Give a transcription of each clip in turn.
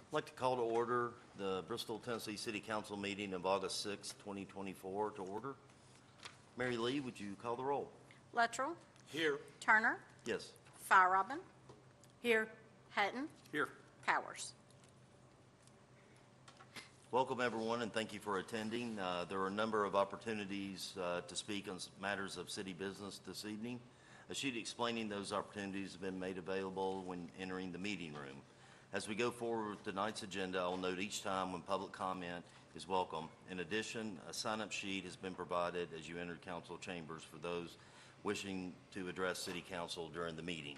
I'd like to call to order the Bristol, Tennessee City Council meeting of August 6, 2024 to order. Mary Lee, would you call the roll? Luttrell. Here. Turner. Yes. Firerobin. Here. Hutton. Here. Powers. Welcome, everyone, and thank you for attending. There are a number of opportunities to speak on matters of city business this evening. A sheet explaining those opportunities have been made available when entering the meeting room. As we go forward with tonight's agenda, I'll note each time when public comment is welcome. In addition, a sign-up sheet has been provided as you enter council chambers for those wishing to address City Council during the meeting.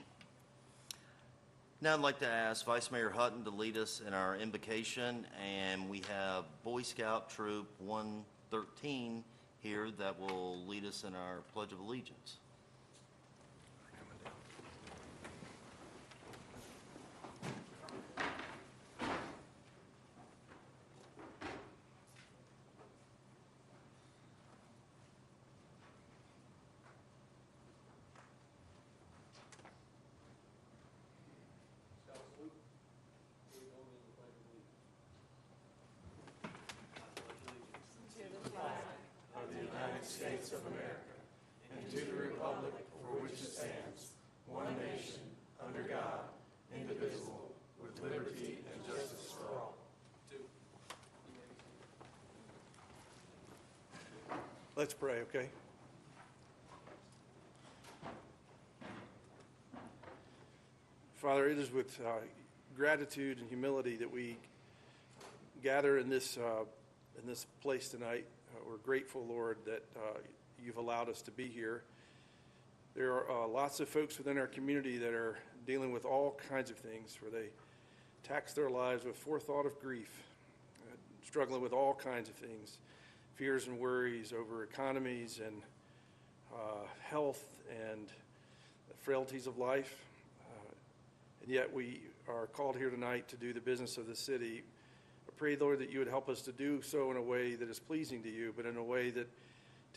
Now I'd like to ask Vice Mayor Hutton to lead us in our invocation, and we have Boy Scout Troop 113 here that will lead us in our Pledge of Allegiance. States of America, and to the republic for which it stands, one nation, under God, indivisible, with liberty and justice for all. Let's pray, okay? Father, it is with gratitude and humility that we gather in this place tonight. We're grateful, Lord, that you've allowed us to be here. There are lots of folks within our community that are dealing with all kinds of things, where they tax their lives with forethought of grief, struggling with all kinds of things, fears and worries over economies and health and the frailties of life. And yet we are called here tonight to do the business of the city. I pray, Lord, that you would help us to do so in a way that is pleasing to you, but in a way that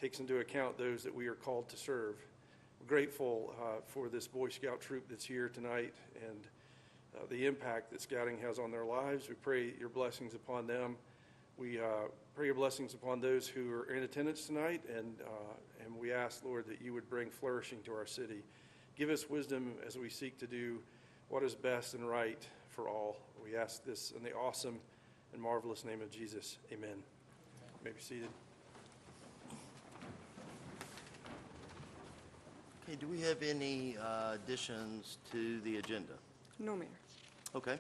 takes into account those that we are called to serve. We're grateful for this Boy Scout troop that's here tonight and the impact that scouting has on their lives. We pray your blessings upon them. We pray your blessings upon those who are in attendance tonight, and we ask, Lord, that you would bring flourishing to our city. Give us wisdom as we seek to do what is best and right for all. We ask this in the awesome and marvelous name of Jesus. Amen. You may be seated. Okay, do we have any additions to the agenda? No, Mayor. Okay.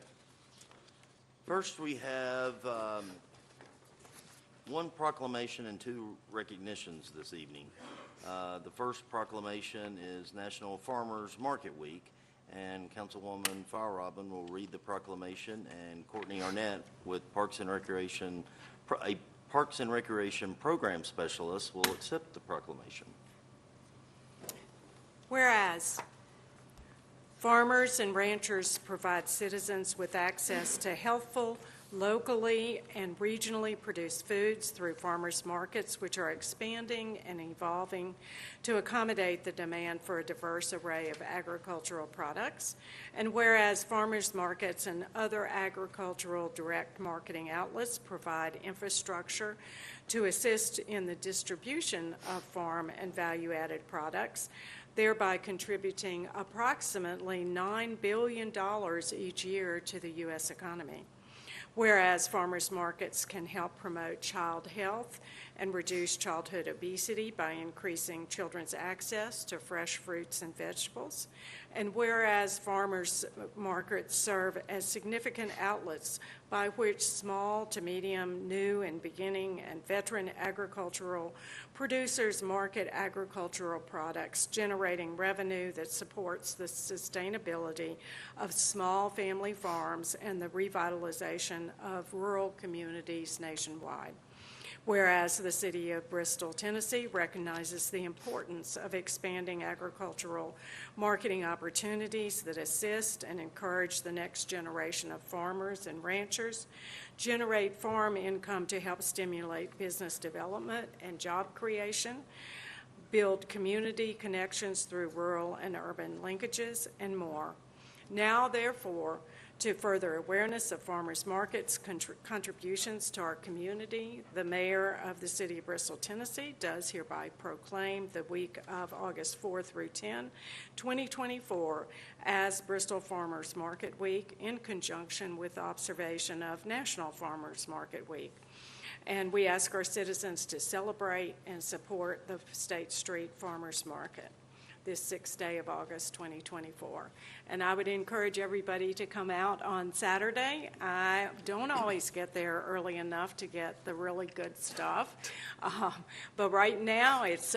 First, we have one proclamation and two recognitions this evening. The first proclamation is National Farmers Market Week, and Councilwoman Firerobin will read the proclamation, and Courtney Arnett, with Parks and Recreation Program Specialist, will accept the proclamation. Whereas farmers and ranchers provide citizens with access to healthful, locally and regionally produced foods through farmers markets, which are expanding and evolving to accommodate the demand for a diverse array of agricultural products. And whereas farmers markets and other agricultural direct marketing outlets provide infrastructure to assist in the distribution of farm and value-added products, thereby contributing approximately $9 billion each year to the U.S. economy. Whereas farmers markets can help promote child health and reduce childhood obesity by increasing children's access to fresh fruits and vegetables. And whereas farmers markets serve as significant outlets by which small to medium, new and beginning and veteran agricultural producers market agricultural products, generating revenue that supports the sustainability of small family farms and the revitalization of rural communities nationwide. Whereas the City of Bristol, Tennessee recognizes the importance of expanding agricultural marketing opportunities that assist and encourage the next generation of farmers and ranchers, generate farm income to help stimulate business development and job creation, build community connections through rural and urban linkages, and more. Now, therefore, To further awareness of farmers markets' contributions to our community, the mayor of the city of Bristol, Tennessee does hereby proclaim the week of August 4 through 10, 2024 as Bristol Farmers Market Week in conjunction with the observation of National Farmers Market Week. And we ask our citizens to celebrate and support the State Street Farmers Market this 6th day of August 2024. And I would encourage everybody to come out on Saturday. I don't always get there early enough to get the really good stuff. But right now, it's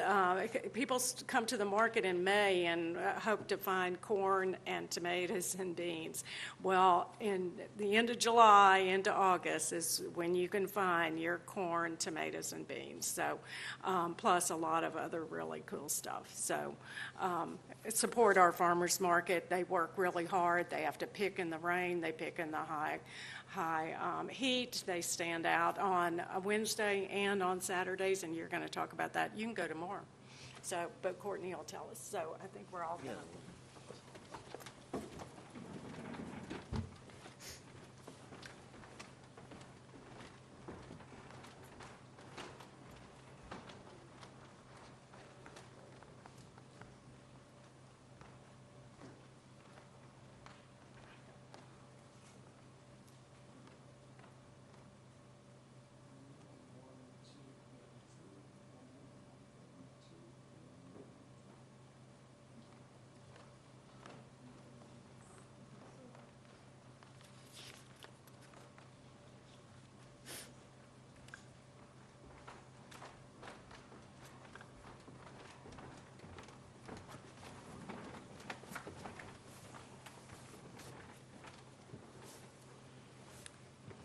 people come to the market in May and hope to find corn and tomatoes and beans. Well, in the end of July into August is when you can find your corn, tomatoes, and beans. So, plus a lot of other really cool stuff. So, support our farmers market. They work really hard. They have to pick in the rain. They pick in the high heat. They stand out on a Wednesday and on Saturdays, and you're going to talk about that. You can go tomorrow. So, but Courtney will tell us. So I think we're all done.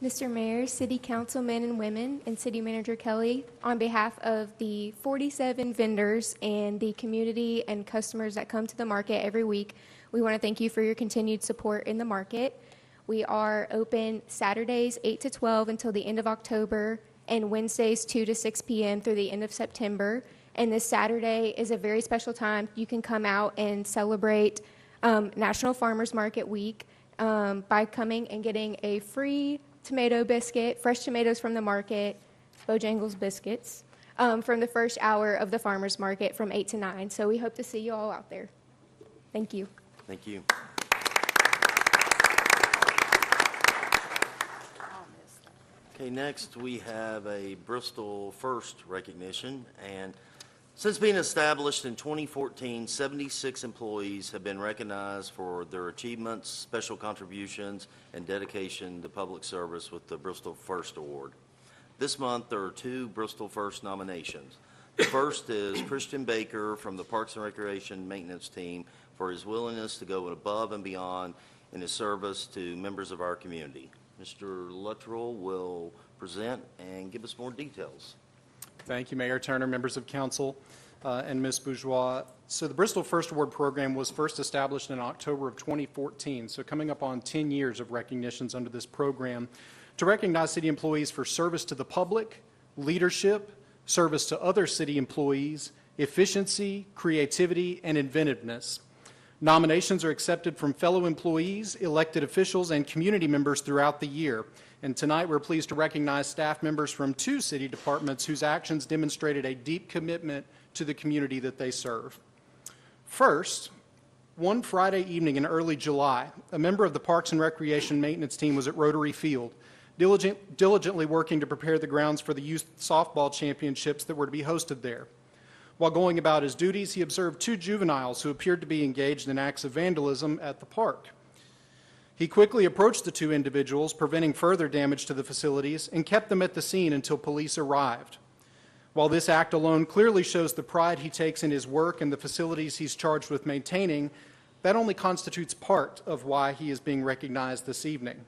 Mr. Mayor, City Councilmen and women, and City Manager Kelly, on behalf of the 47 vendors and the community and customers that come to the market every week, we want to thank you for your continued support in the market. We are open Saturdays 8 to 12 until the end of October, and Wednesdays 2 to 6 p.m. through the end of September. And this Saturday is a very special time. You can come out and celebrate National Farmers Market Week by coming and getting a free tomato biscuit, fresh tomatoes from the market, Bojangles biscuits, from the first hour of the farmers market from 8 to 9. So we hope to see you all out there. Thank you. Thank you. Okay, next we have a Bristol First recognition, and since being established in 2014, 76 employees have been recognized for their achievements, special contributions, and dedication to public service with the Bristol First Award. This month, there are 2 Bristol First nominations. The first is Christian Baker from the Parks and Recreation Maintenance Team for his willingness to go above and beyond in his service to members of our community. Mr. Luttrell will present and give us more details. Thank you, Mayor Turner, members of council, and Ms. Bourgeois. So the Bristol First Award program was first established in October of 2014, so coming up on 10 years of recognitions under this program to recognize city employees for service to the public, leadership, service to other city employees, efficiency, creativity, and inventiveness. Nominations are accepted from fellow employees, elected officials, and community members throughout the year. And tonight we're pleased to recognize staff members from 2 city departments whose actions demonstrated a deep commitment to the community that they serve. First, one Friday evening in early July, a member of the Parks and Recreation Maintenance Team was at Rotary Field, diligently working to prepare the grounds for the youth softball championships that were to be hosted there. While going about his duties, he observed 2 juveniles who appeared to be engaged in acts of vandalism at the park. He quickly approached the 2 individuals, preventing further damage to the facilities, and kept them at the scene until police arrived. While this act alone clearly shows the pride he takes in his work and the facilities he's charged with maintaining, that only constitutes part of why he is being recognized this evening.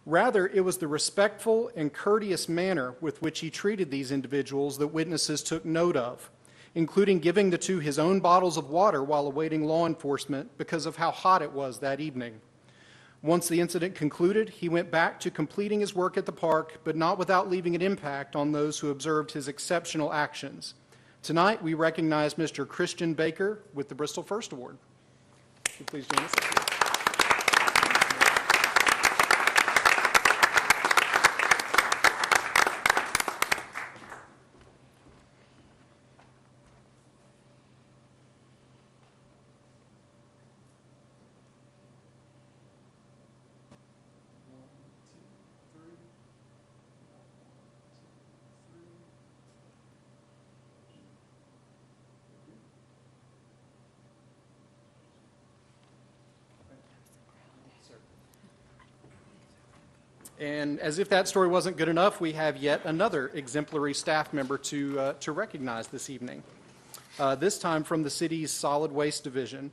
Rather, it was the respectful and courteous manner with which he treated these individuals that witnesses took note of, including giving the 2 his own bottles of water while awaiting law enforcement because of how hot it was that evening. Once the incident concluded, he went back to completing his work at the park, but not without leaving an impact on those who observed his exceptional actions. Tonight, we recognize Mr. Christian Baker with the Bristol First Award. Would you please join us? And as if that story wasn't good enough, we have yet another exemplary staff member to recognize this evening, this time from the city's Solid Waste Division.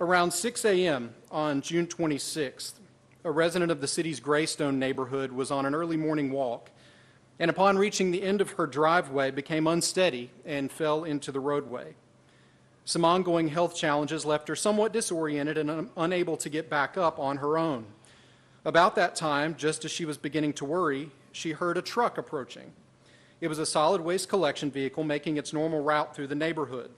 Around 6 a.m. on June 26th, a resident of the city's Greystone neighborhood was on an early morning walk, and upon reaching the end of her driveway became unsteady and fell into the roadway. Some ongoing health challenges left her somewhat disoriented and unable to get back up on her own. About that time, just as she was beginning to worry, she heard a truck approaching. It was a solid waste collection vehicle making its normal route through the neighborhood.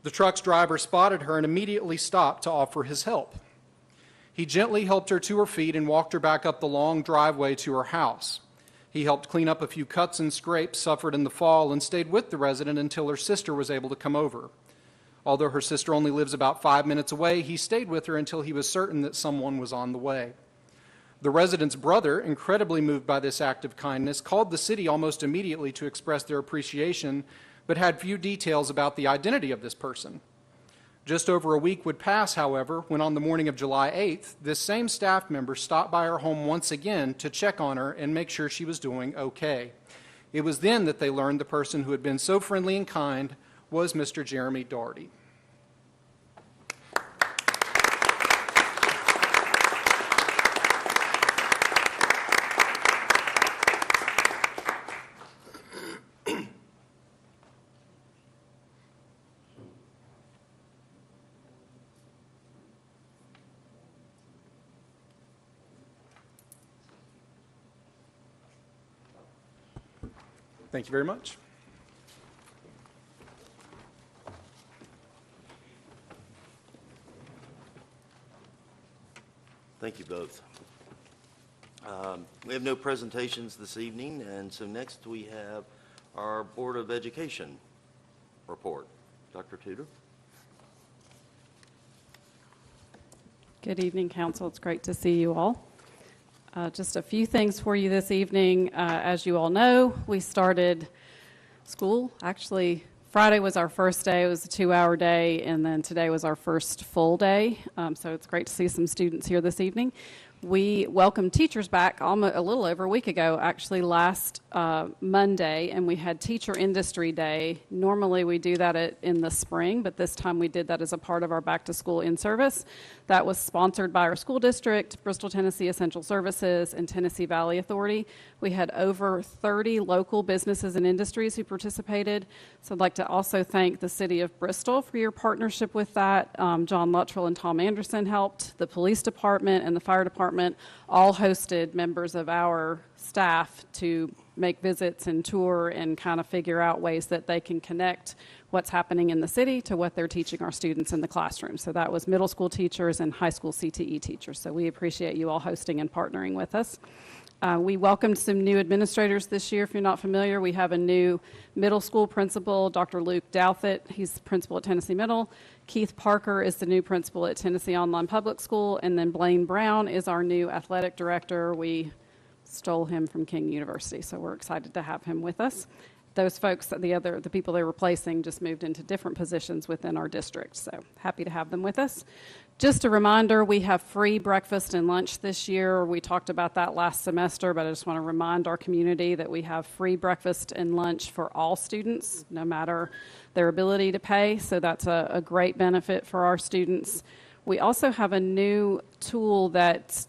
The truck's driver spotted her and immediately stopped to offer his help. He gently helped her to her feet and walked her back up the long driveway to her house. He helped clean up a few cuts and scrapes suffered in the fall and stayed with the resident until her sister was able to come over. Although her sister only lives about 5 minutes away, he stayed with her until he was certain that someone was on the way. The resident's brother, incredibly moved by this act of kindness, called the city almost immediately to express their appreciation, but had few details about the identity of this person. Just over a week would pass, however, when on the morning of July 8th, this same staff member stopped by her home once again to check on her and make sure she was doing okay. It was then that they learned the person who had been so friendly and kind was Mr. Jeremy Daugherty. Thank you very much. Thank you both. We have no presentations this evening, and so next we have our Board of Education report. Dr. Tudor? Good evening, Council. It's great to see you all. Just a few things for you this evening. As you all know, we started school. Actually, Friday was our first day. It was a 2-hour day, and then today was our first full day. So it's great to see some students here this evening. We welcomed teachers back almost a little over a week ago, actually last Monday, and we had Teacher Industry Day. Normally we do that in the spring, but this time we did that as a part of our back to school in-service. That was sponsored by our school district, Bristol, Tennessee Essential Services, and Tennessee Valley Authority. We had over 30 local businesses and industries who participated. So I'd like to also thank the City of Bristol for your partnership with that. John Luttrell and Tom Anderson helped. The police department and the fire department all hosted members of our staff to make visits and tour and kind of figure out ways that they can connect what's happening in the city to what they're teaching our students in the classroom. So that was middle school teachers and high school CTE teachers. So we appreciate you all hosting and partnering with us. We welcomed some new administrators this year. If you're not familiar, we have a new middle school principal, Dr. Luke Douthit. He's the principal at Tennessee Middle. Keith Parker is the new principal at Tennessee Online Public School. And then Blaine Brown is our new athletic director. We stole him from King University, so we're excited to have him with us. Those folks, the people they're replacing, just moved into different positions within our district, so happy to have them with us. Just a reminder, we have free breakfast and lunch this year. We talked about that last semester, but I just want to remind our community that we have free breakfast and lunch for all students, no matter their ability to pay, so that's a great benefit for our students. We also have a new tool that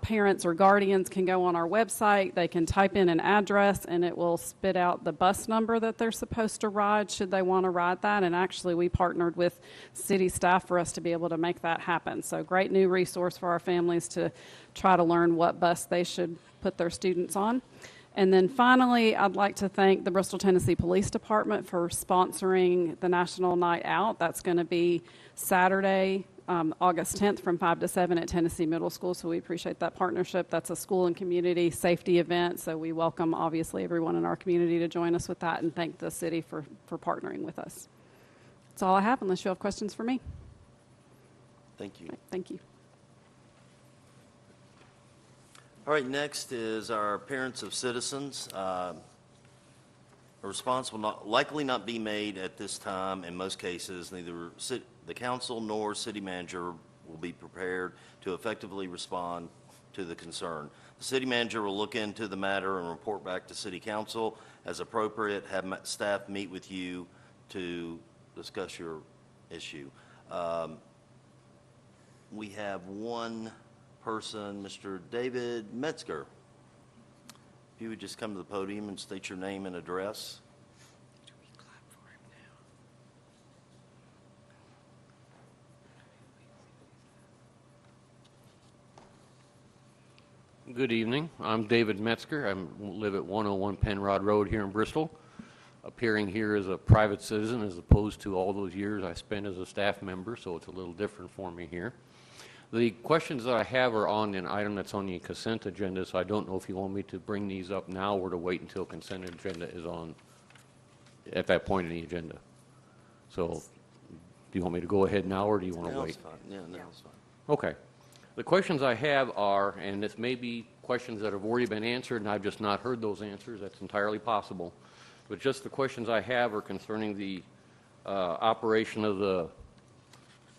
parents or guardians can go on our website. They can type in an address and it will spit out the bus number that they're supposed to ride should they want to ride that. And actually we partnered with city staff for us to be able to make that happen. So great new resource for our families to try to learn what bus they should put their students on. And then finally, I'd like to thank the Bristol, Tennessee Police Department for sponsoring the National Night Out. That's going to be Saturday, August 10th from 5 to 7 at Tennessee Middle School, so we appreciate that partnership. That's a school and community safety event, so we welcome, obviously, everyone in our community to join us with that and thank the city for partnering with us. That's all I have, unless you have questions for me. Thank you. Right, thank you. All right, next is our Parents of Citizens. A response will likely not be made at this time. In most cases, neither the council nor city manager will be prepared to effectively respond to the concern. The city manager will look into the matter and report back to city council as appropriate, have staff meet with you to discuss your issue. We have one person, Mr. David Metzger. If you would just come to the podium and state your name and address. Good evening. I'm David Metzger. I live at 101 Penrod Road here in Bristol. Appearing here as a private citizen as opposed to all those years I spent as a staff member, so it's a little different for me here. The questions that I have are on an item that's on the consent agenda, so I don't know if you want me to bring these up now or to wait until consent agenda is on at that point in the agenda. So do you want me to go ahead now or do you want to wait? Fine. Yeah, no, it's fine. Okay. The questions I have are, and this may be questions that have already been answered and I've just not heard those answers, that's entirely possible, but just the questions I have are concerning the operation of the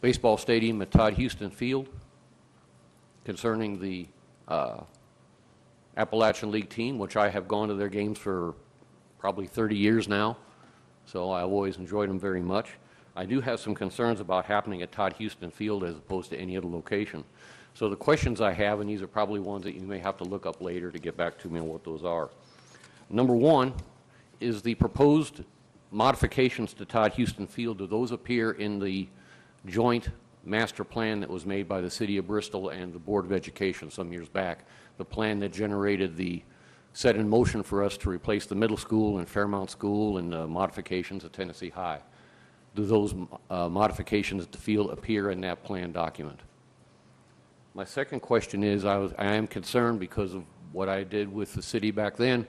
baseball stadium at Todd Houston Field, concerning the Appalachian League team, which I have gone to their games for probably 30 years now, so I've always enjoyed them very much. I do have some concerns about happening at Todd Houston Field as opposed to any other location. So the questions I have, and these are probably ones that you may have to look up later to get back to me on what those are. Number one is the proposed modifications to Todd Houston Field. Do those appear in the joint master plan that was made by the City of Bristol and the Board of Education some years back? The plan that generated the set in motion for us to replace the middle school and Fairmount School and modifications at Tennessee High. Do those modifications to the field appear in that plan document? My second question is, I am concerned because of what I did with the city back then,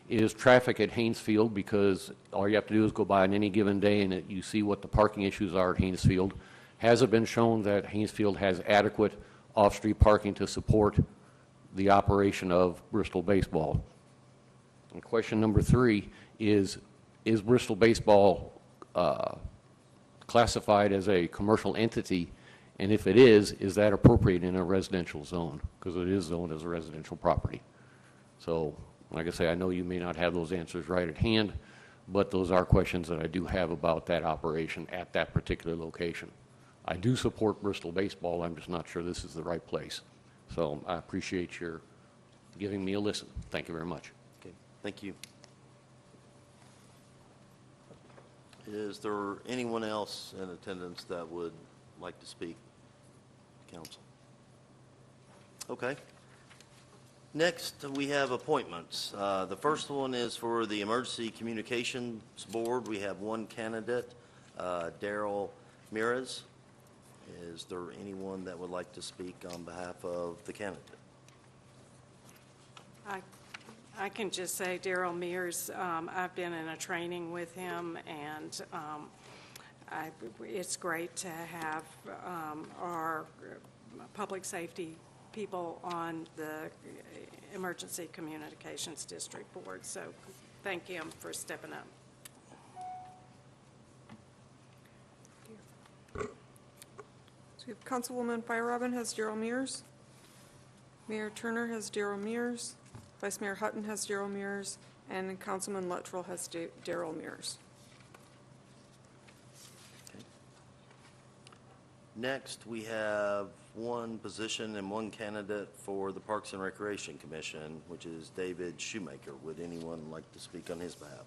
is traffic at Haynes Field, because all you have to do is go by on any given day and you see what the parking issues are at Haynes Field. Has it been shown that Haynes Field has adequate off-street parking to support the operation of Bristol baseball? And question number three is Bristol baseball classified as a commercial entity? And if it is that appropriate in a residential zone? Because it is zoned as a residential property. So, like I say, I know you may not have those answers right at hand, but those are questions that I do have about that operation at that particular location. I do support Bristol baseball. I'm just not sure this is the right place. So I appreciate your giving me a listen. Thank you very much. Okay, thank you. Is there anyone else in attendance that would like to speak? Council. Okay. Next, we have appointments. The first one is for the Emergency Communications Board. We have one candidate, Daryl Mears. Is there anyone that would like to speak on behalf of the candidate? I can just say Daryl Mears, I've been in a training with him, and it's great to have our public safety people on the Emergency Communications District Board, so thank him for stepping up. So we have Councilwoman Feierabend has Daryl Mears. Mayor Turner has Daryl Mears. Vice Mayor Hutton has Daryl Mears. And Councilman Luttrell has Daryl Mears. Okay. Next, we have one position and one candidate for the Parks and Recreation Commission, which is David Shoemaker. Would anyone like to speak on his behalf?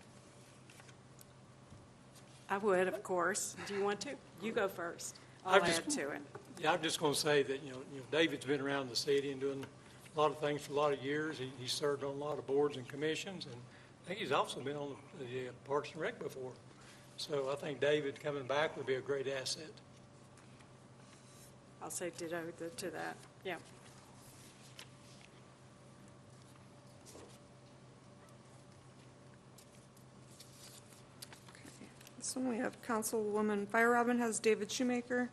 I would, of course. Do you want to? You go first. I'll add to it. Yeah, I'm just going to say that, David's been around the city and doing a lot of things for a lot of years. He served on a lot of boards and commissions, and I think he's also been on the Parks and Rec before. So I think David coming back would be a great asset. I'll say ditto to that. Yeah. This one we have Councilwoman Feierabend has David Shoemaker.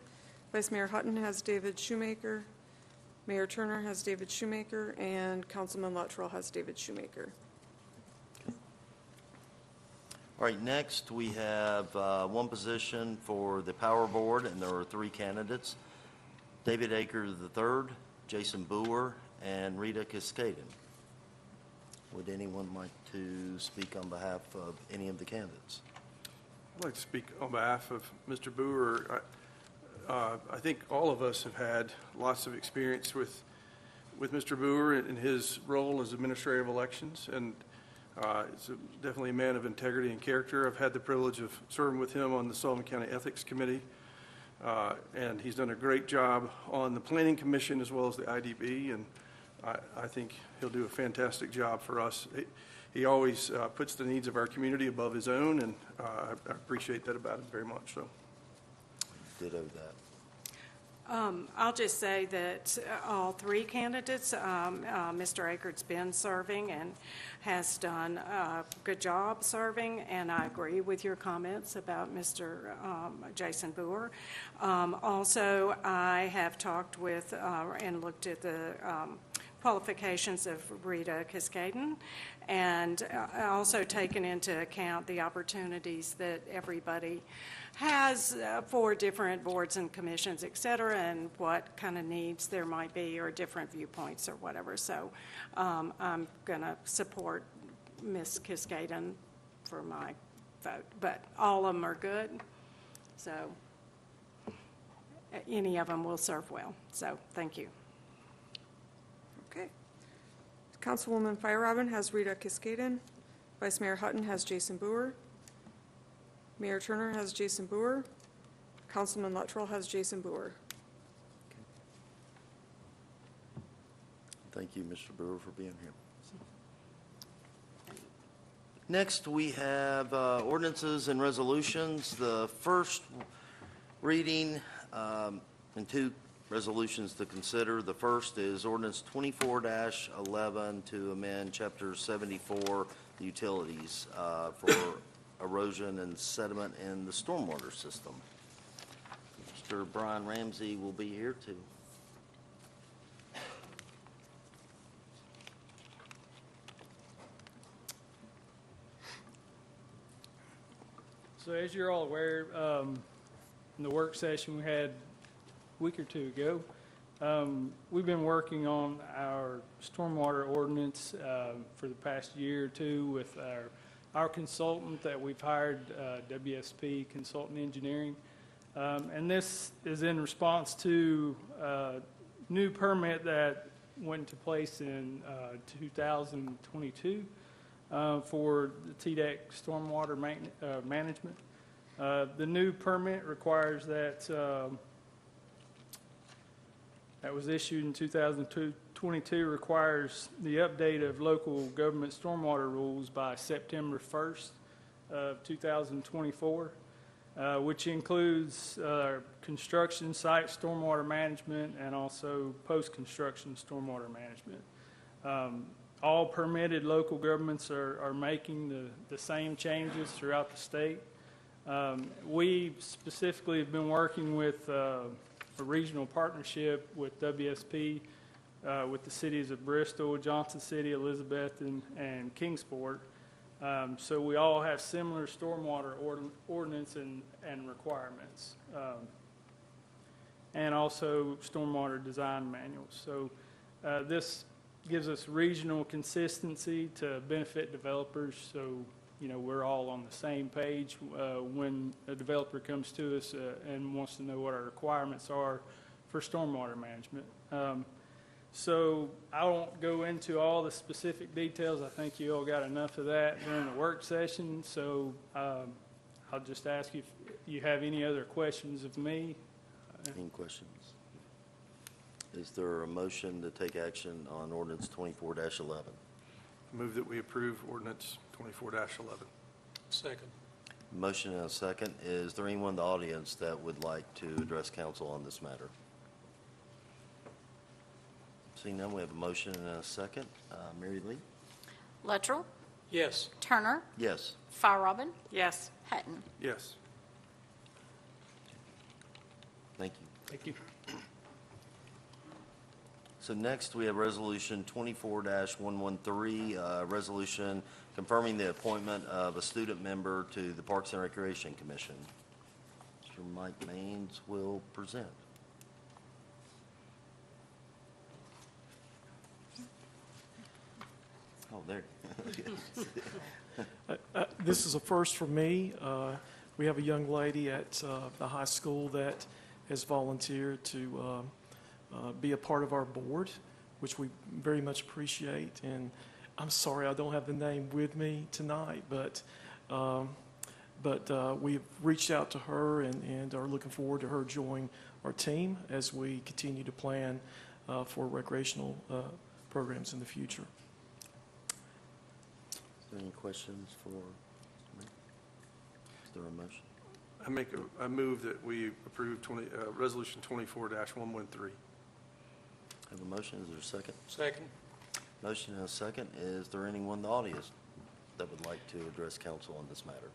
Vice Mayor Hutton has David Shoemaker. Mayor Turner has David Shoemaker. And Councilman Luttrell has David Shoemaker. All right, next we have one position for the Power Board, and there are three candidates: David Aker III, Jason Boer, and Rita Cascaden. Would anyone like to speak on behalf of any of the candidates? I'd like to speak on behalf of Mr. Boer. I think all of us have had lots of experience with Mr. Boer in his role as Administrator of Elections, and he's definitely a man of integrity and character. I've had the privilege of serving with him on the Sullivan County Ethics Committee, and he's done a great job on the Planning Commission as well as the IDB, and I think he'll do a fantastic job for us. He always puts the needs of our community above his own, and I appreciate that about him very much. So, Ditto that. I'll just say that all three candidates, Mr. Akert's been serving and has done a good job serving, and I agree with your comments about Mr. Jason Boer. Also, I have talked with and looked at the qualifications of Rita Cascaden, and also taken into account the opportunities that everybody has for different boards and commissions, et cetera, and what kind of needs there might be or different viewpoints or whatever. So I'm going to support Ms. Cascaden for my vote, but all of them are good, so any of them will serve well. So thank you. Okay. Councilwoman Feierabend has Rita Cascaden. Vice Mayor Hutton has Jason Boer. Mayor Turner has Jason Boer. Councilman Luttrell has Jason Boer. Thank you, Mr. Brewer, for being here. Next, we have ordinances and resolutions. The first reading and two resolutions to consider. The first is ordinance 24-11 to amend Chapter 74, the utilities, for erosion and sediment in the stormwater system. Mr. Brian Ramsey will be here too. So as you're all aware, in the work session we had a week or two ago, we've been working on our stormwater ordinance for the past year or two with our consultant that we've hired, WSP Consultant Engineering. And this is in response to a new permit that went into place in 2022 for the TDEC stormwater management. The new permit requires that was issued in 2022 requires the update of local government stormwater rules by September 1st of 2024, which includes construction site stormwater management and also post-construction stormwater management. All permitted local governments are making the same changes throughout the state. We specifically have been working with a regional partnership with WSP, with the cities of Bristol, Johnson City, Elizabeth, and Kingsport. So we all have similar stormwater ordinance and requirements, and also stormwater design manuals. So this gives us regional consistency to benefit developers. So, you know, we're all on the same page when a developer comes to us and wants to know what our requirements are for stormwater management. So I won't go into all the specific details. I think you all got enough of that during the work session. So I'll just ask if you have any other questions of me. Any questions? Is there a motion to take action on ordinance 24-11? move that we approve ordinance 24-11. Second. Motion and a second. Is there anyone in the audience that would like to address council on this matter? Seeing none, we have a motion and a second. Mary Lee? Luttrell, Yes. Turner, Yes. Feierabend, Yes. Hutton. Yes. Thank you. Thank you. So next, we have Resolution 24-113, resolution confirming the appointment of a student member to the Parks and Recreation Commission. Mr. Mike Maines will present. Oh, there. This is a first for me. We have a young lady at the high school that has volunteered to be a part of our board, which we very much appreciate. And I'm sorry I don't have the name with me tonight, but we've reached out to her and are looking forward to her joining our team as we continue to plan for recreational programs in the future. Is there any questions for me? Is there a motion? I move that we approve Resolution 24-113. Have a motion, is there a second? Second. Motion and a second. Is there anyone in the audience that would like to address council on this matter?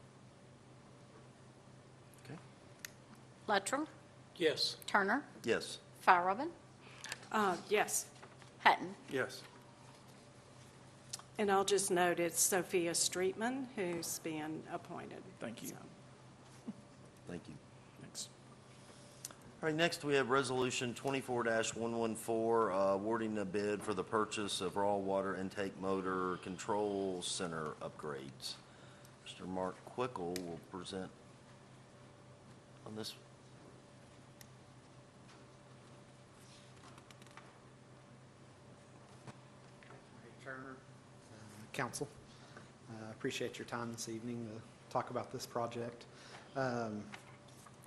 Okay. Luttrell, Yes. Turner, Yes. Feierabend, Yes. Hutton. Yes. And I'll just note it's Sophia Streetman who's been appointed. Thank you. So, Thank you. Thanks. All right, next we have Resolution 24-114, awarding a bid for the purchase of raw water intake motor control center upgrades. Mr. Mark Quickle will present on this. Turner, Council, appreciate your time this evening to talk about this project.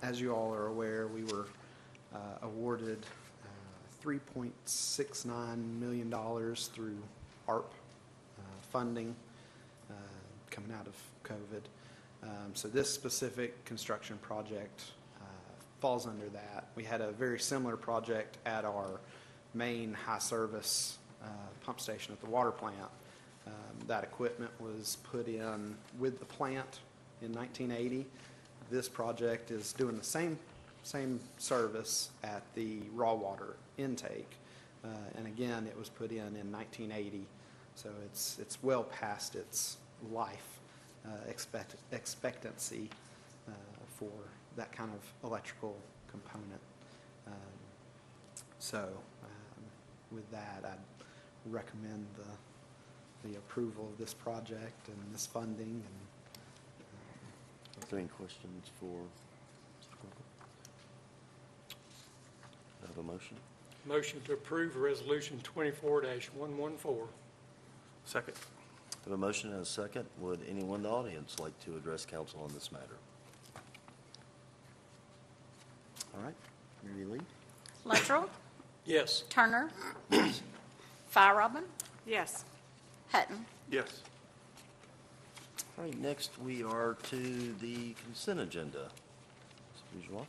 As you all are aware, we were awarded $3.69 million through ARP funding coming out of COVID. So this specific construction project falls under that. We had a very similar project at our main high-service pump station at the water plant. That equipment was put in with the plant in 1980. This project is doing the same service at the raw water intake. And again, it was put in 1980. So it's well past its life expectancy for that kind of electrical component. With that, I'd recommend the approval of this project and this funding. And Are there any questions for Mr. Quickle? I have a motion. Motion to approve Resolution 24-114. Second. I have a motion and a second. Would anyone in the audience like to address council on this matter? All right, Mary Lee? Luttrell, Yes. Turner, Feierabend, yes. Hutton. Yes. All right, next we are to the consent agenda. Ms. Bourgeois?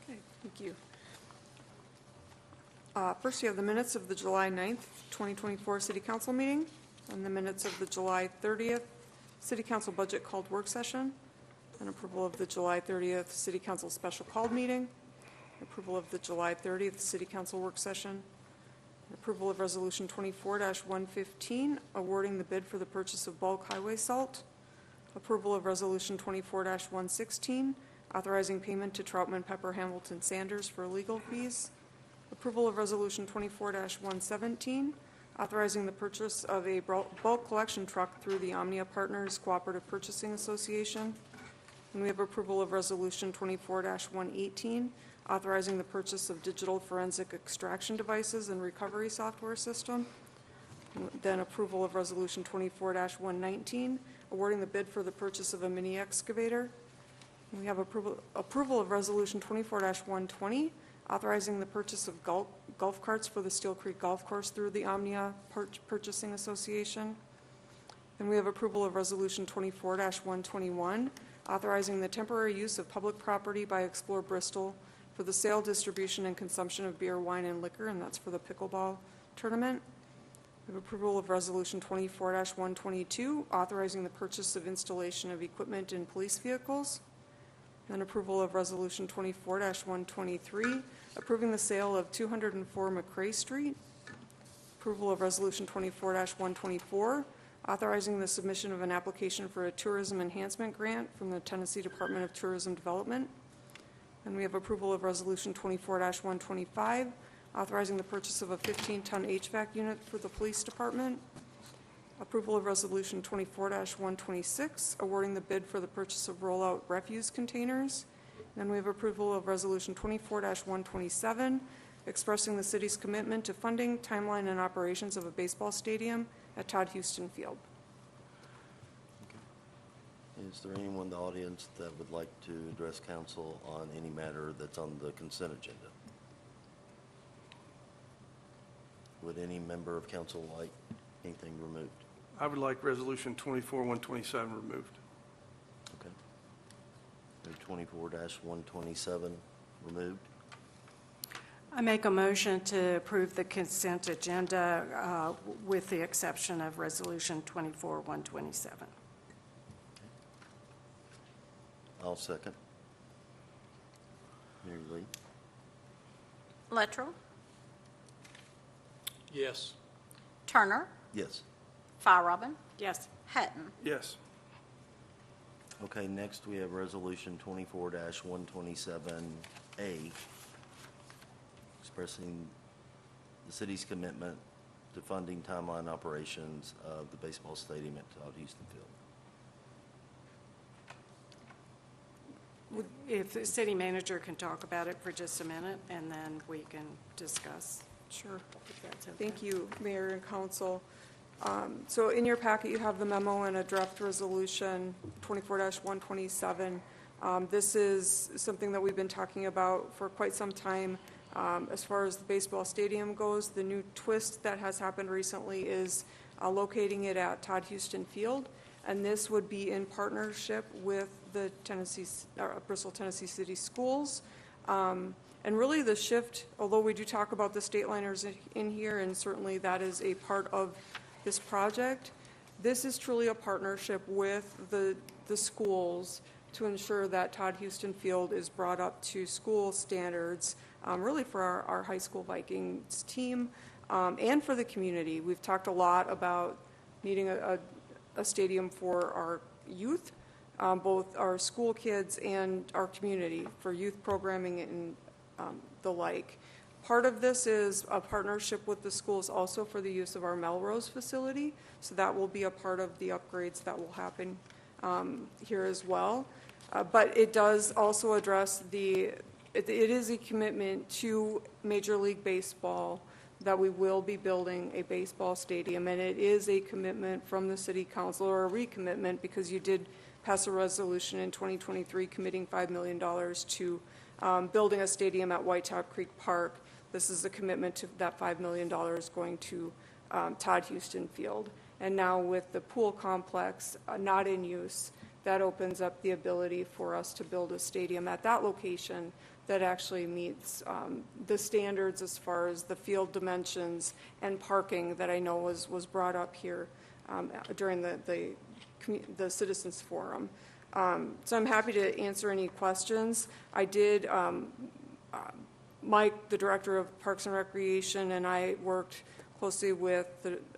Okay, thank you. First, you have the minutes of the July 9th, 2024 City Council meeting, and the minutes of the July 30th City Council Budget Called Work Session, and approval of the July 30th City Council Special Called Meeting, approval of the July 30th City Council Work Session, approval of Resolution 24-115, awarding the bid for the purchase of bulk highway salt, approval of Resolution 24-116, authorizing payment to Troutman Pepper Hamilton Sanders for legal fees, approval of Resolution 24-117, authorizing the purchase of a bulk collection truck through the Omnia Partners Cooperative Purchasing Association, and we have approval of Resolution 24-118, authorizing the purchase of digital forensic extraction devices and recovery software system. And then approval of Resolution 24-119, awarding the bid for the purchase of a mini excavator. And we have approval of Resolution 24-120, authorizing the purchase of golf carts for the Steel Creek Golf Course through the Omnia Purchasing Association. And we have approval of Resolution 24-121, authorizing the temporary use of public property by Explore Bristol for the sale, distribution, and consumption of beer, wine, and liquor, and that's for the pickleball tournament. We have approval of Resolution 24-122, authorizing the purchase of installation of equipment in police vehicles. And approval of Resolution 24-123, approving the sale of 204 McCrae Street. Approval of Resolution 24-124, authorizing the submission of an application for a tourism enhancement grant from the Tennessee Department of Tourism Development. And we have approval of Resolution 24-125, authorizing the purchase of a 15-ton HVAC unit for the police department. Approval of Resolution 24-126, awarding the bid for the purchase of rollout refuse containers. Then we have approval of Resolution 24-127, expressing the city's commitment to funding, timeline, and operations of a baseball stadium at Todd Houston Field. Is there anyone in the audience that would like to address council on any matter that's on the consent agenda? Would any member of council like anything removed? I would like Resolution 24-127 removed. Okay. Move 24-127 removed. I make a motion to approve the consent agenda with the exception of Resolution 24-127. I'll second. Mary Lee? Luttrell, Yes. Turner, Yes. Firehobin, Yes. Hutton. Yes. Okay, next we have Resolution 24-127A, expressing the city's commitment to funding timeline operations of the baseball stadium at Todd Houston Field. If the city manager can talk about it for just a minute, and then we can discuss. Sure. If that's okay. Thank you, Mayor and Council. So in your packet, you have the memo and a draft resolution, 24-127. This is something that we've been talking about for quite some time. As far as the baseball stadium goes, the new twist that has happened recently is locating it at Todd Houston Field, and this would be in partnership with the Bristol, Tennessee City Schools. And really the shift, although we do talk about the state liners in here, and certainly that is a part of this project, this is truly a partnership with the schools to ensure that Todd Houston Field is brought up to school standards, really for our high school Vikings team, and for the community. We've talked a lot about needing a stadium for our youth, both our school kids and our community, for youth programming and the like. Part of this is a partnership with the schools also for the use of our Melrose facility, so that will be a part of the upgrades that will happen here as well. But it does also address it is a commitment to Major League Baseball that we will be building a baseball stadium, and it is a commitment from the City Council, or a recommitment, because you did pass a resolution in 2023 committing $5 million to building a stadium at Whitetop Creek Park. This is a commitment to that $5 million going to Todd Houston Field. And now with the pool complex not in use, that opens up the ability for us to build a stadium at that location that actually meets the standards as far as the field dimensions and parking that I know was brought up here during the Citizens Forum. So I'm happy to answer any questions. I did, Mike, the Director of Parks and Recreation, and I worked closely with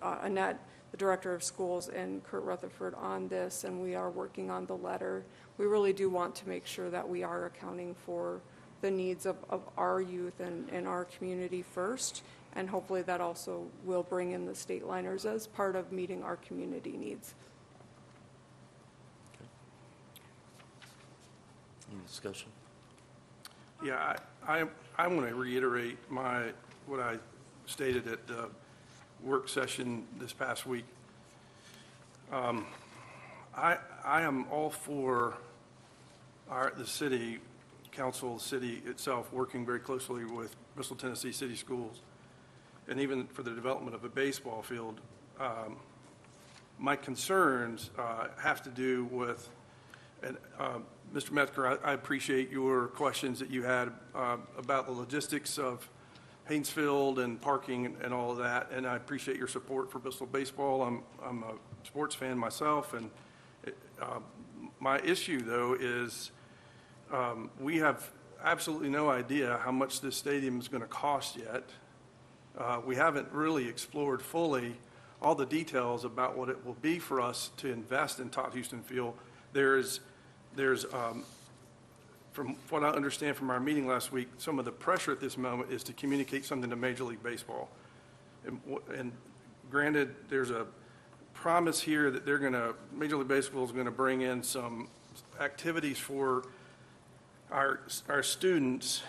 Annette, the Director of Schools, and Kurt Rutherford on this, and we are working on the letter. We really do want to make sure that we are accounting for the needs of our youth and our community first, and hopefully that also will bring in the state liners as part of meeting our community needs. Any discussion? Yeah, I want to reiterate what I stated at the work session this past week. I am all for the city council, the city itself, working very closely with Bristol, Tennessee City Schools, and even for the development of a baseball field. My concerns have to do with, and Mr. Metzger, I appreciate your questions that you had about the logistics of Haynesfield and parking and all of that, and I appreciate your support for Bristol baseball. I'm a sports fan myself, and my issue, though, is we have absolutely no idea how much this stadium is going to cost yet. We haven't really explored fully all the details about what it will be for us to invest in Todd Houston Field. There's from what I understand from our meeting last week, some of the pressure at this moment is to communicate something to Major League Baseball. And granted, there's promise here that Major League Baseball is going to bring in some activities for our students,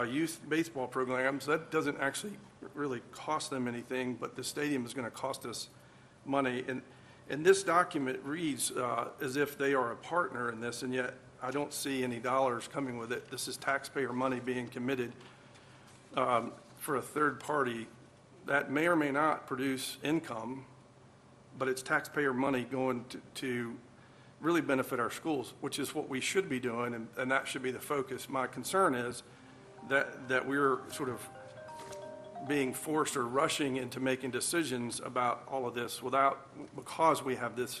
youth baseball programs. That doesn't actually really cost them anything, but the stadium is going to cost us money. And this document reads as if they are a partner in this, and yet I don't see any dollars coming with it. This is taxpayer money being committed for a third party that may or may not produce income, but it's taxpayer money going to really benefit our schools, which is what we should be doing, and that should be the focus. My concern is that we're sort of being forced or rushing into making decisions about all of this because we have this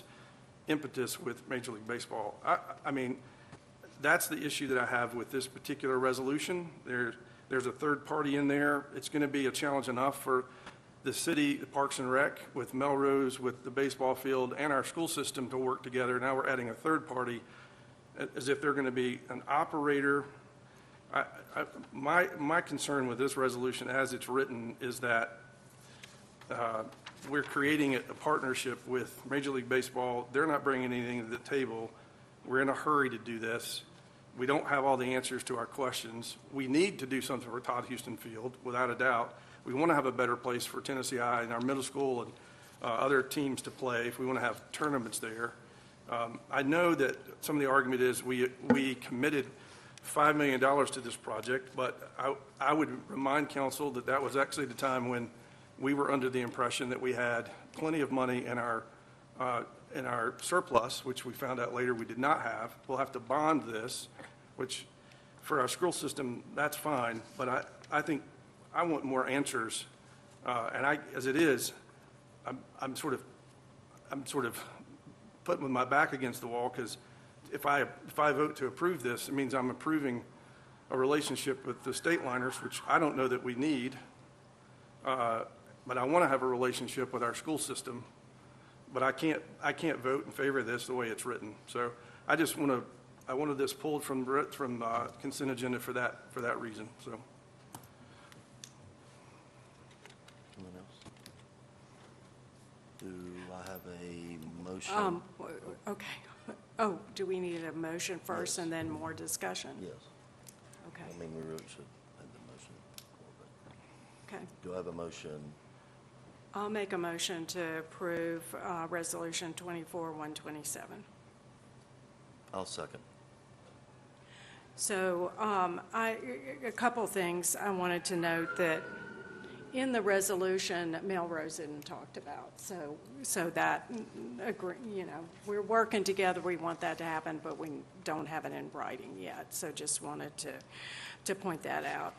impetus with Major League Baseball. I mean, that's the issue that I have with this particular resolution. There's a third party in there. It's going to be a challenge enough for the city, Parks and Rec, with Melrose, with the baseball field, and our school system to work together. Now we're adding a third party as if they're going to be an operator. My concern with this resolution as it's written is that we're creating a partnership with Major League Baseball. They're not bringing anything to the table. We're in a hurry to do this. We don't have all the answers to our questions. We need to do something for Todd Houston Field, without a doubt. We want to have a better place for Tennessee High and our middle school and other teams to play if we want to have tournaments there. I know that some of the argument is we committed $5 million to this project, but I would remind council that that was actually the time when we were under the impression that we had plenty of money in our surplus, which we found out later we did not have. We'll have to bond this, which for our school system, that's fine, but I think I want more answers, and as it is, I'm sort of putting with my back against the wall, because if I vote to approve this, it means I'm approving a relationship with the state liners, which I don't know that we need, but I want to have a relationship with our school system, but I can't vote in favor of this the way it's written. So I wanted this pulled from consent agenda for that reason. So. Anyone else? Do I have a motion? Okay. Oh, do we need a motion first Yes. and then more discussion? Yes. Okay, I mean, we really should have the motion. okay. Do I have a motion? I'll make a motion to approve Resolution 24-127. I'll second. So a couple things I wanted to note that in the resolution, Melrose isn't talked about. So that, we're working together. We want that to happen, but we don't have it in writing yet. So just wanted to point that out.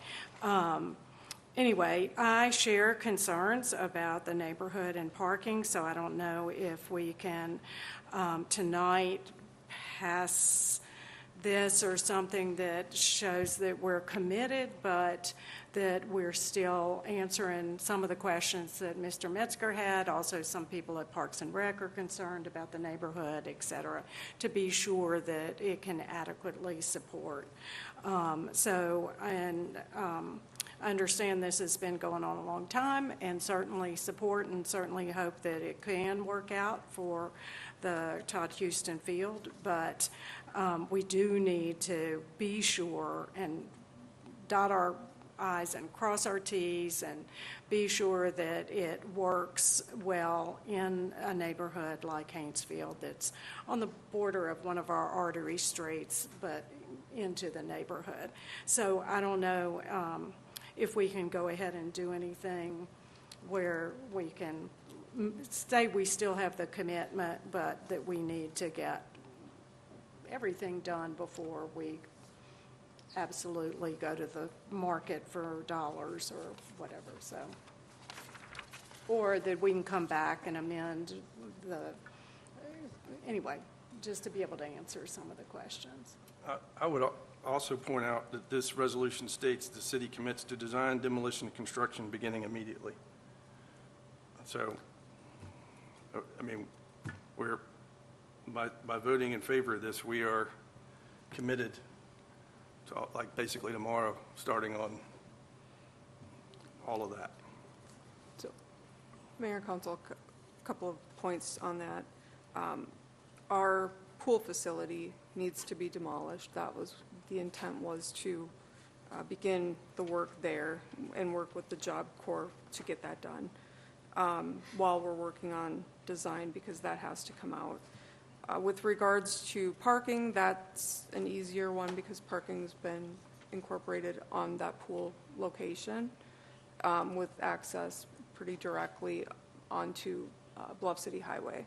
Anyway, I share concerns about the neighborhood and parking, so I don't know if we can tonight pass this or something that shows that we're committed, but that we're still answering some of the questions that Mr. Metzger had. Also, some people at Parks and Rec are concerned about the neighborhood, et cetera, to be sure that it can adequately support. I understand this has been going on a long time, and certainly support and certainly hope that it can work out for the Todd Houston Field, but we do need to be sure and dot our I's and cross our T's and be sure that it works well in a neighborhood like Haynesfield that's on the border of one of our artery streets, but into the neighborhood. So I don't know if we can go ahead and do anything where we can say we still have the commitment, but that we need to get everything done before we absolutely go to the market for dollars or whatever, so. Or that we can come back and amend anyway, just to be able to answer some of the questions. I would also point out that this resolution states the city commits to design, demolition, and construction beginning immediately. So, I mean, by voting in favor of this, we are committed to, like, basically tomorrow, starting on all of that. So, Mayor, Council, couple of points on that. Our pool facility needs to be demolished. That was, the intent was to begin the work there and work with the Job Corps to get that done while we're working on design, because that has to come out. With regards to parking, that's an easier one because parking's been incorporated on that pool location with access pretty directly onto Bluff City Highway.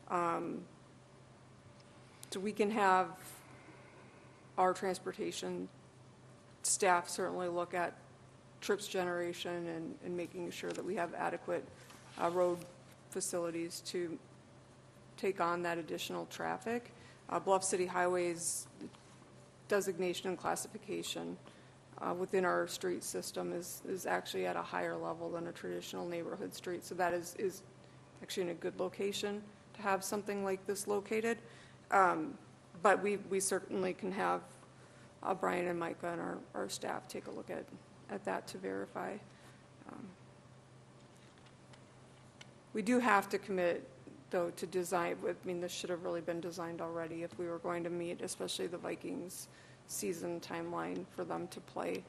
So we can have our transportation staff certainly look at trips generation and making sure that we have adequate road facilities to take on that additional traffic. Bluff City Highway's designation and classification within our street system is actually at a higher level than a traditional neighborhood street. So that is actually in a good location to have something like this located. But we certainly can have Brian and Micah and our staff take a look at that to verify. We do have to commit, though, to design. I mean, this should have really been designed already if we were going to meet, especially the Vikings season timeline for them to play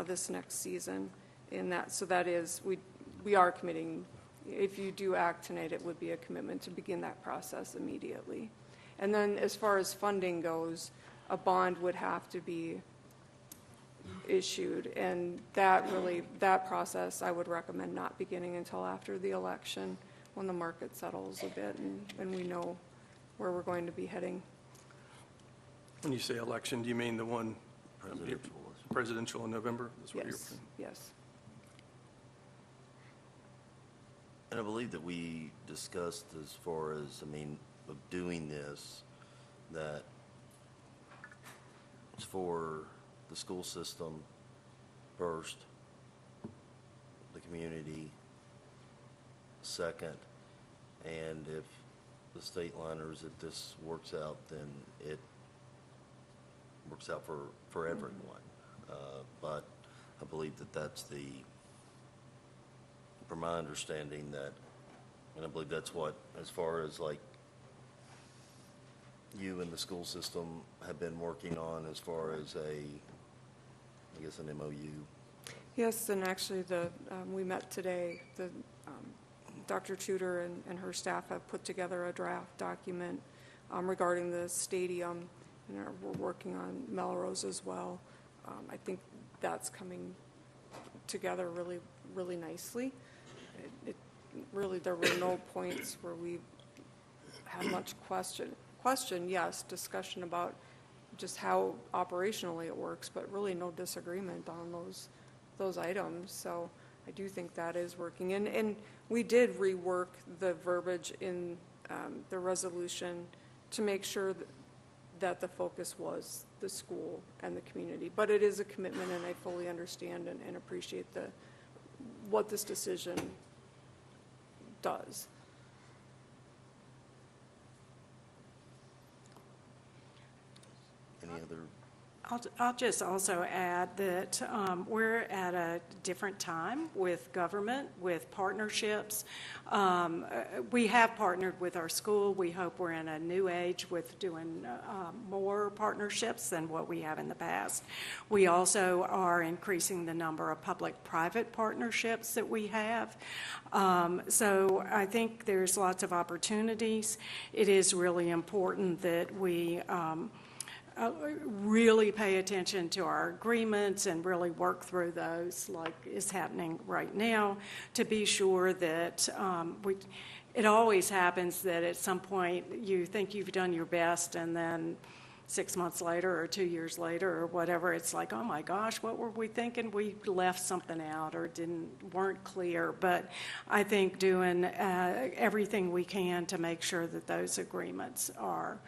this next season. In that, so that is, we are committing. If you do act tonight, it would be a commitment to begin that process immediately. And then, as far as funding goes, a bond would have to be issued, and that process I would recommend not beginning until after the election, when the market settles a bit and we know where we're going to be heading. When you say election, do you mean the one presidential in November? That's what Yes, yes. And I believe that we discussed as far as, of doing this, that it's for the school system first, the community second, and if the state liners, if this works out, then it works out for everyone. But I believe that that's from my understanding, and I believe that's what, as far as like you and the school system have been working on as far as an MOU. Yes, and actually we met today. Dr. Tudor and her staff have put together a draft document regarding the stadium, and we're working on Melrose as well. I think that's coming together really, really nicely. Really, there were no points where we had much question, yes, discussion about just how operationally it works, but really no disagreement on those items. So I do think that is working. And we did rework the verbiage in the resolution to make sure that the focus was the school and the community. But it is a commitment, and I fully understand and appreciate what this decision does. Any other? I'll just also add that we're at a different time with government, with partnerships. We have partnered with our school. We hope we're in a new age with doing more partnerships than what we have in the past. We also are increasing the number of public-private partnerships that we have. So I think there's lots of opportunities. It is really important that we really pay attention to our agreements and really work through those, like is happening right now, to be sure that it always happens that at some point you think you've done your best, and then 6 months later or 2 years later or whatever, it's like, oh my gosh, what were we thinking? We left something out or weren't clear. But I think doing everything we can to make sure that those agreements are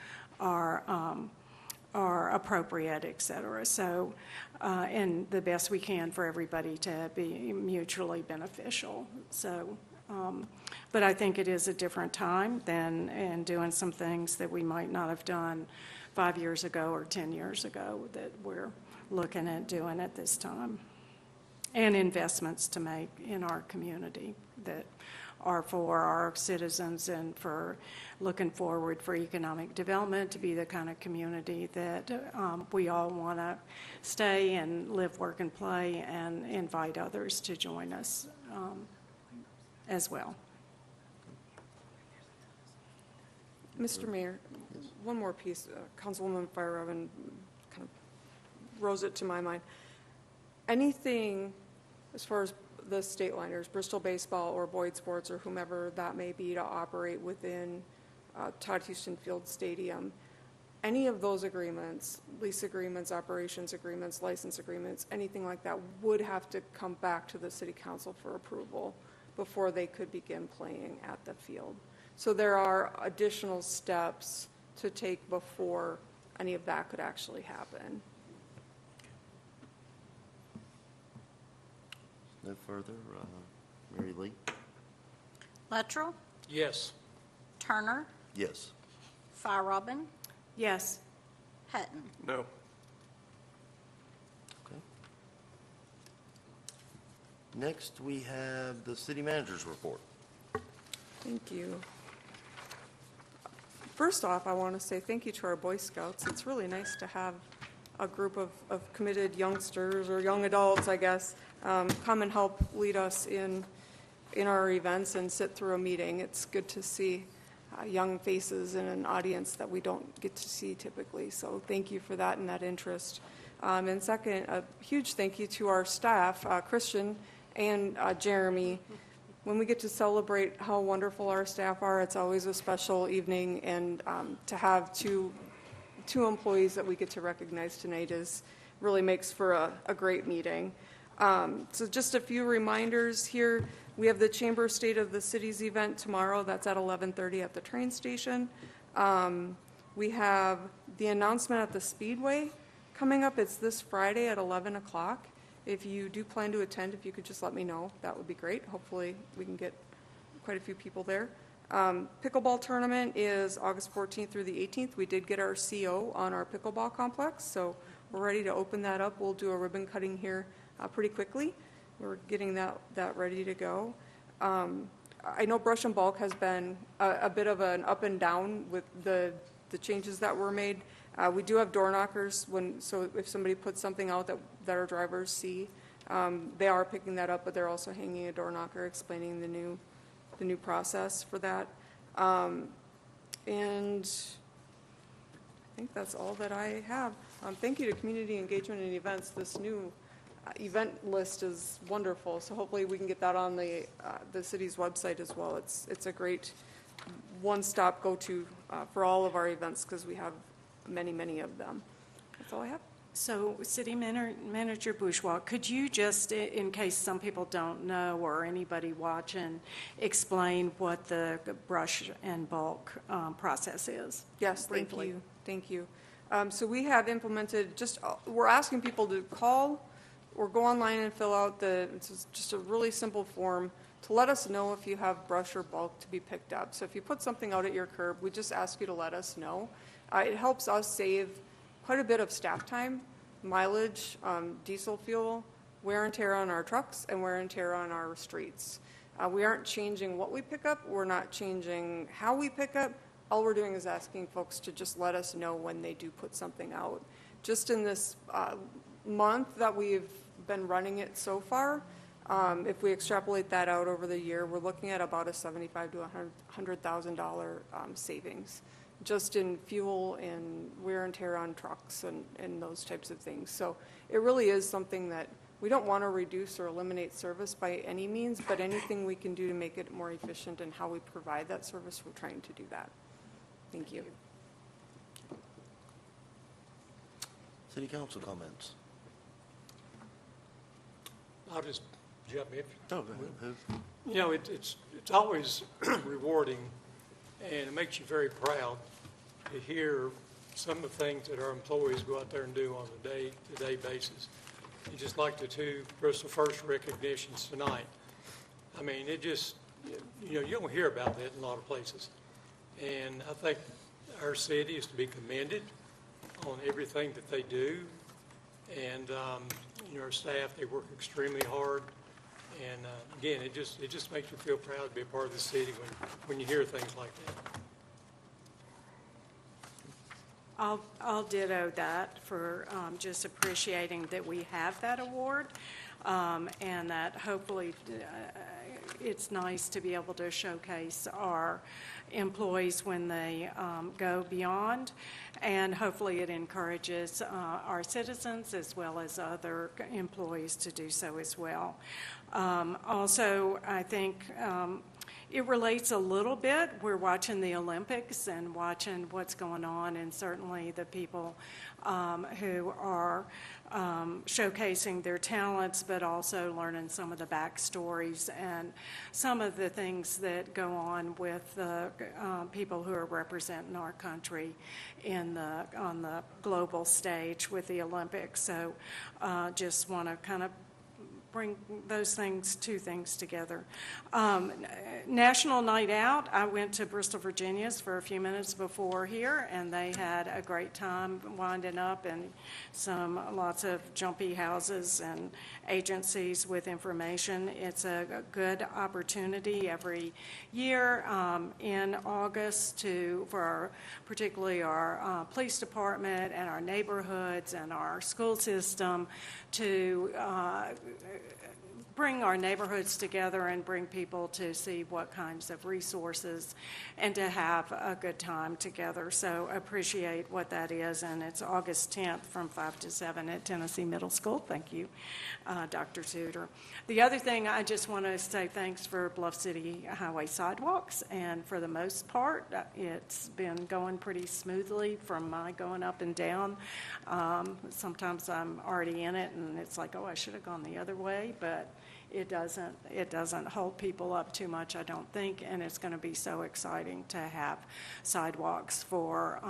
appropriate, et cetera. So, and the best we can for everybody to be mutually beneficial. So, but I think it is a different time and doing some things that we might not have done 5 years ago or 10 years ago that we're looking at doing at this time. and investments to make in our community that are for our citizens and for looking forward for economic development to be the kind of community that we all want to stay and live, work, and play, and invite others to join us as well. Mr. Mayor, one more piece. Councilwoman Feyerabend kind of rose it to my mind. Anything as far as the state liners, Bristol Baseball or Boyd Sports or whomever that may be, to operate within Todd Houston Field Stadium, any of those agreements, lease agreements, operations agreements, license agreements, anything like that would have to come back to the city council for approval before they could begin playing at the field. So there are additional steps to take before any of that could actually happen. No further. Mary Lee? Luttrell, Yes. Turner, Yes. Robin, Yes. Hutton. No. Okay. Next, we have the city manager's report. Thank you. First off, I want to say thank you to our Boy Scouts. It's really nice to have a group of committed youngsters or young adults, I guess, come and help lead us in our events and sit through a meeting. It's good to see young faces in an audience that we don't get to see typically. So thank you for that and that interest. And second, a huge thank you to our staff, Christian and Jeremy. When we get to celebrate how wonderful our staff are, it's always a special evening, and to have two employees that we get to recognize tonight really makes for a great meeting. So just a few reminders here. We have the Chamber State of the Cities event tomorrow. That's at 11:30 at the train station. We have the announcement at the Speedway coming up. It's this Friday at 11 o'clock. If you do plan to attend, if you could just let me know, that would be great. Hopefully we can get quite a few people there. Pickleball tournament is August 14th through the 18th. We did get our CO on our pickleball complex, so we're ready to open that up. We'll do a ribbon cutting here pretty quickly. We're getting that ready to go. I know Brush and Bulk has been a bit of an up and down with the changes that were made. We do have door knockers, so if somebody puts something out that our drivers see, they are picking that up, but they're also hanging a door knocker explaining the new process for that. And I think that's all that I have. Thank you to Community Engagement and Events. This new event list is wonderful, so hopefully we can get that on the city's website as well. It's a great one-stop go-to for all of our events because we have many of them. That's all I have. So, City Manager Bourgeois, could you just, in case some people don't know or anybody watching, explain what the Brush and Bulk process is? Yes, briefly? Thank you. So we have implemented, we're asking people to call or go online and fill out it's just a really simple form to let us know if you have brush or bulk to be picked up. So if you put something out at your curb, we just ask you to let us know. It helps us save quite a bit of staff time, mileage, diesel fuel, wear and tear on our trucks, and wear and tear on our streets. We aren't changing what we pick up. We're not changing how we pick up. All we're doing is asking folks to just let us know when they do put something out. Just in this month that we've been running it so far, if we extrapolate that out over the year, we're looking at about a $75,000 to $100,000 savings, just in fuel and wear and tear on trucks and those types of things. So it really is something that we don't want to reduce or eliminate service by any means, but anything we can do to make it more efficient in how we provide that service, we're trying to do that. Thank you. City council comments. I'll just jump in. Oh, go ahead. You know, it's always rewarding, and it makes you very proud to hear some of the things that our employees go out there and do on a day-to-day basis. And just like the two Bristol First recognitions tonight. I mean, it just, you don't hear about that in a lot of places. And I think our city is to be commended on everything that they do. And, our staff, they work extremely hard. And again, it just makes you feel proud to be a part of the city when you hear things like that. I'll ditto that for just appreciating that we have that award, and that hopefully it's nice to be able to showcase our employees when they go beyond, and hopefully it encourages our citizens as well as other employees to do so as well. Also, I think it relates a little bit. We're watching the Olympics and watching what's going on, and certainly the people who are showcasing their talents, but also learning some of the backstories and some of the things that go on with the people who are representing our country on the global stage with the Olympics. So just want to kind of bring those two things together. National Night Out, I went to Bristol, Virginia for a few minutes before here, and they had a great time winding up and lots of jumpy houses and agencies with information. It's a good opportunity every year in August for particularly our police department and our neighborhoods and our school system to bring our neighborhoods together and bring people to see what kinds of resources and to have a good time together. So appreciate what that is, and it's August 10th from 5 to 7 at Tennessee Middle School. Thank you, Dr. Tudor. The other thing, I just want to say thanks for Bluff City Highway sidewalks, and for the most part, it's been going pretty smoothly from my going up and down. Sometimes I'm already in it, and it's like, oh, I should have gone the other way, but it doesn't hold people up too much, I don't think, and it's going to be so exciting to have sidewalks for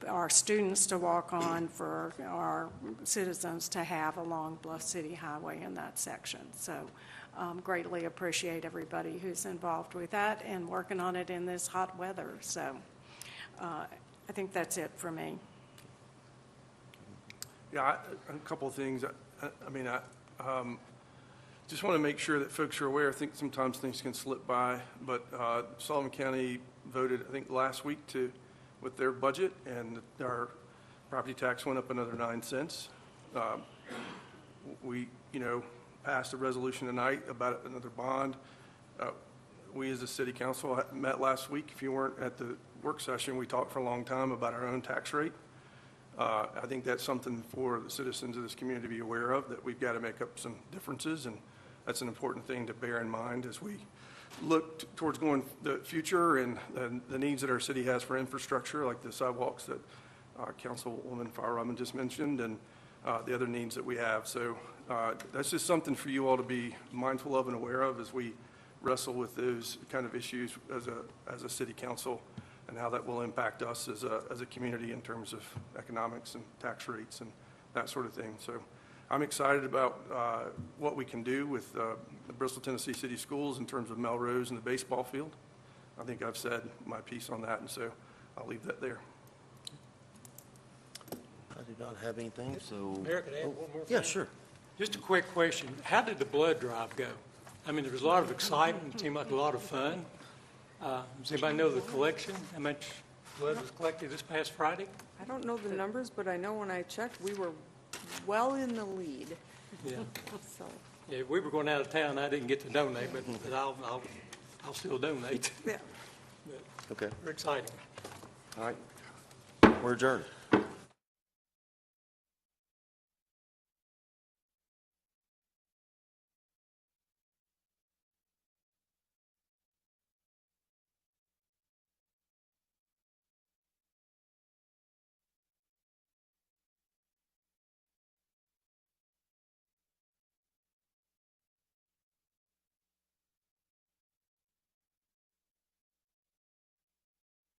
our students to walk on, for our citizens to have along Bluff City Highway in that section. So greatly appreciate everybody who's involved with that and working on it in this hot weather. So I think that's it for me. Yeah, a couple of things. Just want to make sure that folks are aware. I think sometimes things can slip by, but Sullivan County voted, I think, last week with their budget, and our property tax went up another 9 cents. We, passed a resolution tonight about another bond. We as a city council met last week. If you weren't at the work session, we talked for a long time about our own tax rate. I think that's something for the citizens of this community to be aware of, that we've got to make up some differences, and that's an important thing to bear in mind as we look towards going the future and the needs that our city has for infrastructure, like the sidewalks that Councilwoman Fire-Robin just mentioned, and the other needs that we have. So that's just something for you all to be mindful of and aware of as we wrestle with those kind of issues as a city council, and how that will impact us as a community in terms of economics and tax rates and that sort of thing. So I'm excited about what we can do with the Bristol, Tennessee City Schools in terms of Melrose and the baseball field. I think I've said my piece on that, and so I'll leave that there. I do not have anything, so. Mayor, could I add one more thing? Yeah, sure. Just a quick question. How did the blood drive go? I mean, there was a lot of excitement. It seemed like a lot of fun. Does anybody know the collection? How much blood was collected this past Friday? I don't know the numbers, but I know when I checked, we were well in the lead. Yeah. So, Yeah, we were going out of town. I didn't get to donate, but I'll still donate. yeah. But Okay. We're exciting. All right. We're adjourned.